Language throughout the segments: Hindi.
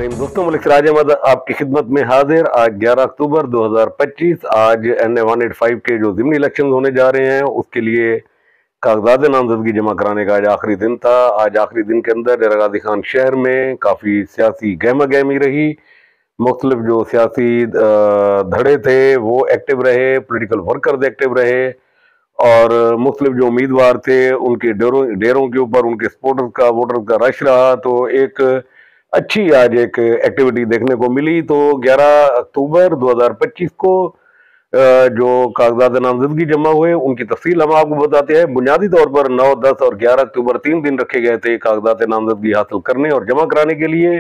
रहीम दोस्तों, मलिक सिराज अहमद आपकी खिदमत में हाजिर। आज 11 अक्टूबर 2025। आज NA 185 के जो ज़िमनी इलेक्शन होने जा रहे हैं उसके लिए कागजात नामजदगी जमा कराने का आज आखिरी दिन था। आज आखिरी दिन के अंदर डेरा गाजी खान शहर में काफ़ी सियासी गहमा गहमी रही। मुख्तलिफ जो सियासी धड़े थे वो एक्टिव रहे, पोलिटिकल वर्कर्स एक्टिव रहे और मुख्तलिफ जो उम्मीदवार थे उनके डेरों के ऊपर उनके सपोर्टर्स का वोटर्स का रश रहा। तो एक अच्छी आज एक एक्टिविटी देखने को मिली। तो 11 अक्टूबर 2025 को जो कागजात नामजदगी जमा हुए उनकी तफसील हम आपको बताते हैं। बुनियादी तौर पर 9, 10 और 11 अक्टूबर 3 दिन रखे गए थे कागजात नामजदगी हासिल करने और जमा कराने के लिए।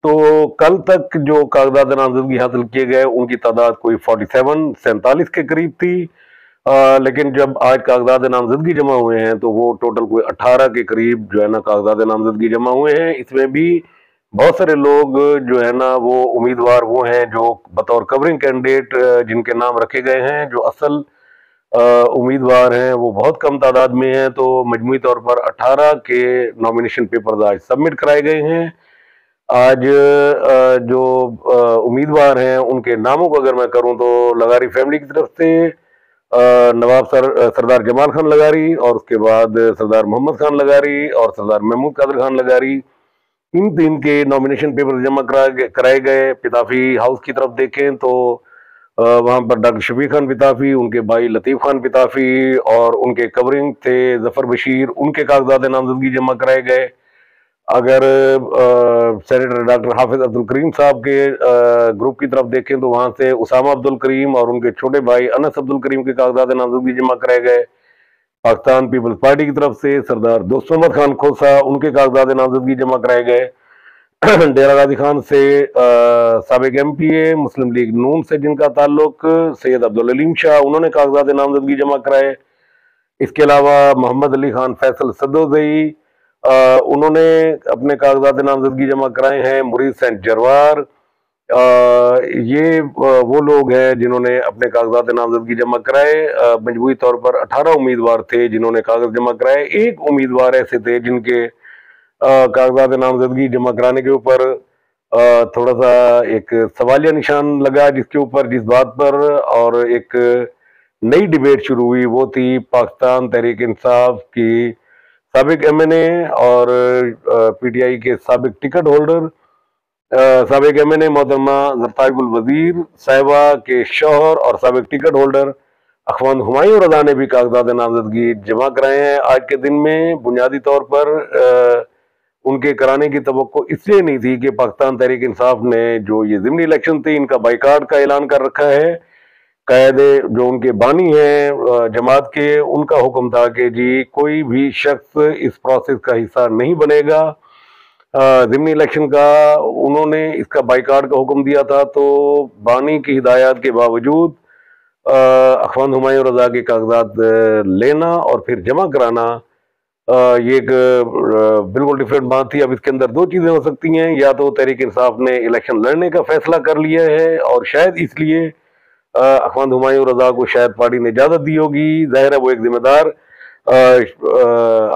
तो कल तक जो कागजात नामजदगी हासिल किए गए उनकी तादाद कोई 47 के करीब थी। लेकिन जब आज कागजात नामजदगी जमा हुए हैं तो वो टोटल कोई 18 के करीब जो है ना कागजात नामजदगी जमा हुए हैं। इसमें भी बहुत सारे लोग जो है ना वो उम्मीदवार वो हैं जो बतौर कवरिंग कैंडिडेट जिनके नाम रखे गए हैं, जो असल उम्मीदवार हैं वो बहुत कम तादाद में हैं। तो मजमूई तौर पर 18 के नॉमिनेशन पेपर्स आज सबमिट कराए गए हैं। आज जो उम्मीदवार हैं उनके नामों को अगर मैं करूं तो लगारी फैमिली की तरफ से नवाब सरदार जमाल खान लगारी, और उसके बाद सरदार मोहम्मद खान लगारी और सरदार महमूद कादर खान लगारी, इन तीन के नॉमिनेशन पेपर जमा कराए गए। पिताफी हाउस की तरफ देखें तो वहां पर डॉक्टर शफीक खान पिताफी, उनके भाई लतीफ़ खान पिताफी और उनके कवरिंग थे जफर बशीर, उनके कागजात नामजदगी जमा कराए गए। अगर सेनेटर डॉक्टर हाफिज अब्दुल करीम साहब के ग्रुप की तरफ देखें तो वहां से उसामा अब्दुल करीम और उनके छोटे भाई अनस अब्दुल करीम के कागजात नामजदगी जमा कराए गए। पाकिस्तान पीपल्स पार्टी की तरफ से सरदार दोस्त अहमद खान खोसा, उनके कागजात नामजदगी जमा कराए गए। डेरा गाजी खान से साबिक MPA मुस्लिम लीग नून से जिनका ताल्लुक सैयद अब्दुल अलीम शाह, उन्होंने कागजात नामजदगी जमा कराए। इसके अलावा मोहम्मद अली खान फैसल सदोजई, उन्होंने अपने कागजात नामजदगी जमा कराए हैं। मुरीद सैन जरवार, ये वो लोग हैं जिन्होंने अपने कागजात नामजदगी जमा कराए। मजबूरी तौर पर 18 उम्मीदवार थे जिन्होंने कागज जमा कराए। एक उम्मीदवार ऐसे थे जिनके कागजात नामजदगी जमा कराने के ऊपर थोड़ा सा एक सवालिया निशान लगा, जिसके ऊपर जिस बात पर और एक नई डिबेट शुरू हुई वो थी पाकिस्तान तहरीक इंसाफ की साबिक MNA और PTI के साबिक टिकट होल्डर, साबिक MNA मोहतरमा जरताजुल वजीर साहिबा के शौहर और साबिक टिकट होल्डर अखवान हुमायूं रजा ने भी कागजात नामजदगी जमा कराए हैं। आज के दिन में बुनियादी तौर पर उनके कराने की तवक्को इसलिए नहीं थी कि पाकिस्तान तहरीक इंसाफ ने जो ये ज़िमनी इलेक्शन थी इनका बाइकाट का ऐलान कर रखा है। कायदे जो उनके बानी हैं जमात के, उनका हुक्म था कि जी कोई भी शख्स इस प्रोसेस का हिस्सा नहीं बनेगा ज़िमनी इलेक्शन का। उन्होंने इसका बाइकाट का हुक्म दिया था। तो बानी की हिदायत के बावजूद अखवान हुमायूं रजा के कागजात लेना और फिर जमा कराना ये एक बिल्कुल डिफरेंट बात थी। अब इसके अंदर दो चीज़ें हो सकती हैं, या तो तहरीक इंसाफ ने इलेक्शन लड़ने का फैसला कर लिया है और शायद इसलिए अखवान हुमायूं रजा को शायद पार्टी ने इजाज़त दी होगी। जाहिर है वो एक जिम्मेदार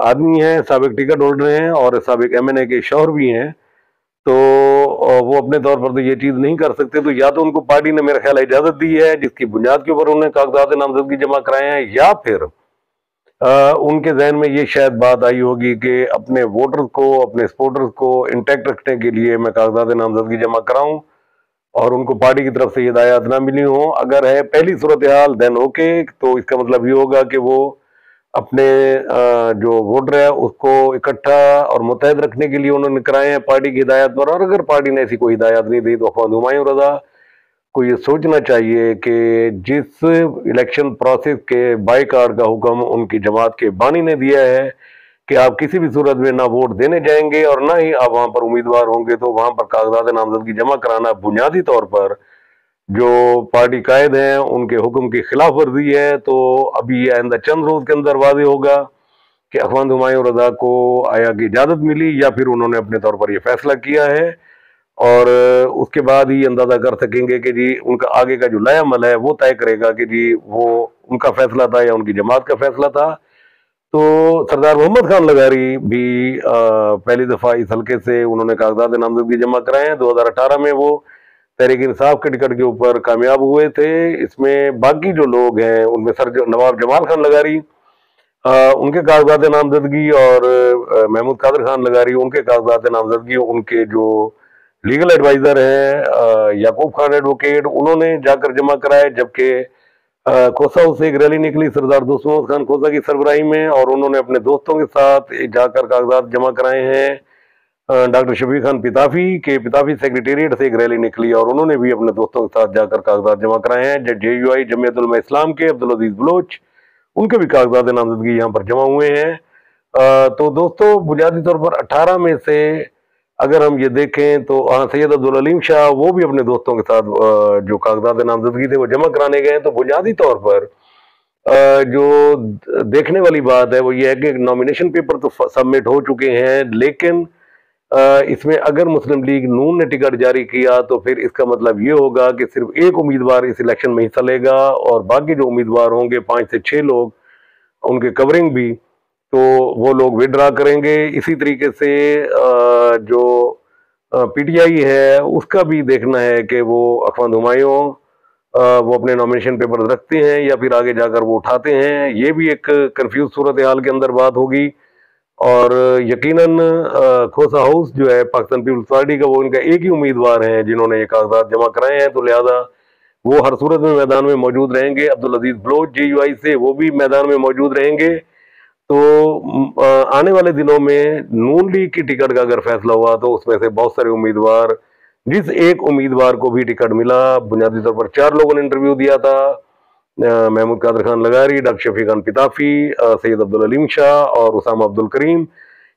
आदमी है, साबिक टिकट होल्डर हैं और साबिक MNA के शौहर भी हैं। तो वो अपने तौर पर तो ये चीज़ नहीं कर सकते। तो या तो उनको पार्टी ने मेरा ख्याल इजाज़त दी है जिसकी बुनियाद के ऊपर उन्होंने कागजात नामजदगी जमा कराए हैं, या फिर उनके जहन में ये शायद बात आई होगी कि अपने वोटर्स को, अपने सपोर्टर्स को इंटैक्ट रखने के लिए मैं कागजात नामजदगी जमा कराऊं और उनको पार्टी की तरफ से हिदायत ना मिली हो। अगर है पहली सूरत हाल देन ओके, तो इसका मतलब ये होगा कि वो अपने जो वोटर है उसको इकट्ठा और मुतहद रखने के लिए उन्होंने कराए हैं पार्टी की हिदायत पर। और अगर पार्टी ने ऐसी कोई हिदायत नहीं दी तो अखवान हुमायूं रजा को ये सोचना चाहिए कि जिस इलेक्शन प्रोसेस के बाइकाट का हुक्म उनकी जमात के बानी ने दिया है कि आप किसी भी सूरत में ना वोट देने जाएंगे और ना ही आप वहां पर उम्मीदवार होंगे, तो वहां पर कागजात नामजदगी जमा कराना बुनियादी तौर पर जो पार्टी कायद हैं उनके हुक्म की खिलाफ वर्जी है। तो अभी आइंदा चंद रोज के अंदर वाज़ेह होगा कि अखवान हुमायूं रजा को आया की इजाज़त मिली या फिर उन्होंने अपने तौर पर यह फैसला किया है। और उसके बाद ही अंदाजा कर सकेंगे कि जी उनका आगे का जो लायामल है वो तय करेगा कि जी वो उनका फैसला था या उनकी जमात का फैसला था। तो सरदार मोहम्मद खान लगारी भी पहली दफा इस हल्के से उन्होंने कागजात नामजदगी जमा कराए हैं। 2018 में वो तहरीक इंसाफ के टिकट के ऊपर कामयाब हुए थे। इसमें बाकी जो लोग हैं उनमें सर नवाब जमाल खान लगारी, उनके कागजात नामजदगी, और महमूद कादर खान लगारी, उनके कागजात नामजदगी उनके जो लीगल एडवाइजर हैं याकूब खान एडवोकेट, उन्होंने जाकर जमा कराए। जबकि खोसा से एक रैली निकली सरदार दोस्त मोहम्मद खान खोसा की सरबराही में, और उन्होंने अपने दोस्तों के साथ जाकर कागजात जमा कराए हैं। डॉक्टर शफीक खान पिताफी के पिताफी सेक्रेटेरिएट से एक रैली निकली और उन्होंने भी अपने दोस्तों के साथ जाकर कागजात जमा कराए हैं। JUI जमीयत उलमा इस्लाम के अब्दुल अजीज बलोच, उनके भी कागजात नामजदगी यहाँ पर जमा हुए हैं। तो दोस्तों बुनियादी तौर पर 18 में से अगर हम ये देखें तो सैयद अब्दुल अलीम शाह वो भी अपने दोस्तों के साथ जो कागजात नामजदगी थे वो जमा कराने गए। तो बुनियादी तौर पर जो देखने वाली बात है वो ये है कि नॉमिनेशन पेपर तो सबमिट हो चुके हैं, लेकिन इसमें अगर मुस्लिम लीग नून ने टिकट जारी किया तो फिर इसका मतलब ये होगा कि सिर्फ एक उम्मीदवार इस इलेक्शन में हिस्सा लेगा और बाकी जो उम्मीदवार होंगे 5 से 6 लोग, उनके कवरिंग भी, तो वो लोग विड्रा करेंगे। इसी तरीके से जो PTI है उसका भी देखना है कि वो अखवांद हुमायूं वो अपने नॉमिनेशन पेपर रखते हैं या फिर आगे जाकर वो उठाते हैं। ये भी एक कंफ्यूज सूरत हाल के अंदर बात होगी। और यकीनन खोसा हाउस जो है पाकिस्तान पीपल्स पार्टी का, वो इनका एक ही उम्मीदवार है जिन्होंने ये कागजात जमा कराए हैं, तो लिहाजा वो हर सूरत में मैदान में मौजूद रहेंगे। अब्दुल अजीज बलोच JUI से वो भी मैदान में मौजूद रहेंगे। तो आने वाले दिनों में नून लीग की टिकट का अगर फैसला हुआ तो उसमें से बहुत सारे उम्मीदवार, जिस एक उम्मीदवार को भी टिकट मिला, बुनियादी तौर पर 4 लोगों ने इंटरव्यू दिया था, महमूद कादर खान लगारी, डॉक्टर शफीक खान पिताफी, सैयद अब्दुल अलीम शाह और उसामा अब्दुल करीम,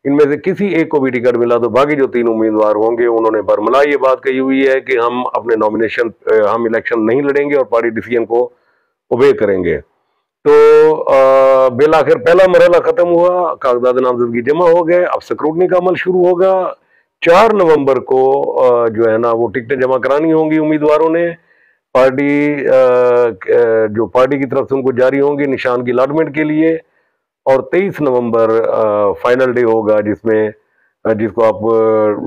इनमें से किसी एक को भी टिकट मिला तो बाकी जो 3 उम्मीदवार होंगे उन्होंने बरमला ये बात कही हुई है कि हम अपने नॉमिनेशन हम इलेक्शन नहीं लड़ेंगे और पार्टी डिसीजन को ओबे करेंगे। तो बिल आखिर पहला मरहला खत्म हुआ, कागजात नामजदगी जमा हो गए, अब स्क्रूटनी का अमल शुरू होगा। 4 नवंबर को जो है ना वो टिकटें जमा करानी होंगी उम्मीदवारों ने, पार्टी जो पार्टी की तरफ से उनको जारी होंगी निशान की अलॉटमेंट के लिए, और 23 नवंबर फाइनल डे होगा जिसमें जिसको आप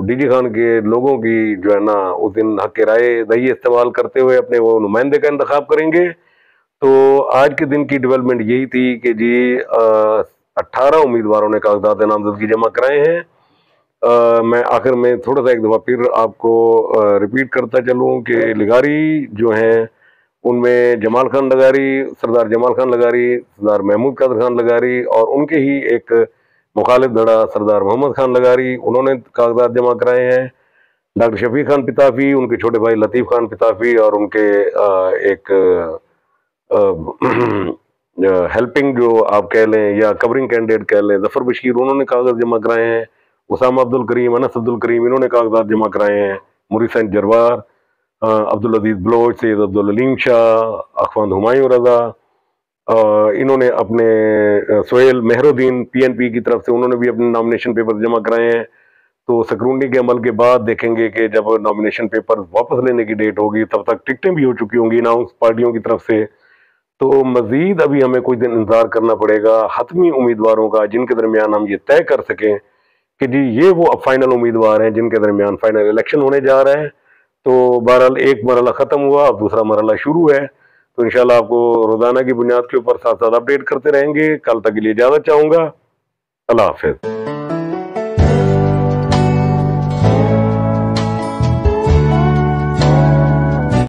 DG खान के लोगों की जो है ना उस दिन हक राय दही इस्तेमाल करते हुए अपने वो नुमाइंदे का इंतखाब करेंगे। तो आज के दिन की डेवलपमेंट यही थी कि जी 18 उम्मीदवारों ने कागजात नामजदगी जमा कराए हैं। मैं आखिर में थोड़ा सा एक दफ़ा फिर आपको रिपीट करता चलूँ कि लगारी जो हैं उनमें जमाल खान लगारी, सरदार जमाल खान लगारी, सरदार महमूद कादर खान लगारी और उनके ही एक मुखालिफ धड़ा सरदार मोहम्मद खान लगारी, उन्होंने कागजात जमा कराए हैं। डॉक्टर शफीक खान पिताफी, उनके छोटे भाई लतीफ़ खान पिताफी और उनके एक हेल्पिंग जो आप कह लें या कवरिंग कैंडिडेट कह लें, जफर बशीर, उन्होंने कागज जमा कराए हैं। उसामा अब्दुल करीम, अनस अब्दुल करीम, इन्होंने कागजात जमा कराए हैं। मुरीसन जरवार, अब्दुल अजीज बलोच, सैयद अब्दुल अलीम शाह, अखवांद हुमायूं रजा, इन्होंने अपने सोहेल मेहरुद्दीन PNP की तरफ से उन्होंने भी अपने नॉमिनेशन पेपर जमा कराए हैं। तो स्क्रूटनी के अमल के बाद देखेंगे कि जब नॉमिनेशन पेपर वापस लेने की डेट होगी तब तक टिकटें भी हो चुकी होंगी अनाउंस पार्टियों की तरफ से। तो मजीद अभी हमें कुछ दिन इंतजार करना पड़ेगा हतमी उम्मीदवारों का, जिनके दरमियान हम ये तय कर सकें कि जी ये वो अब फाइनल उम्मीदवार हैं जिनके दरमियान फाइनल इलेक्शन होने जा रहा है। तो बहरहाल एक मरहला खत्म हुआ, अब दूसरा मरहला शुरू है। तो इंशाल्लाह आपको रोजाना की बुनियाद के ऊपर साथ साथ अपडेट करते रहेंगे। कल तक के लिए इजाजत चाहूंगा। अल्लाह हाफिज।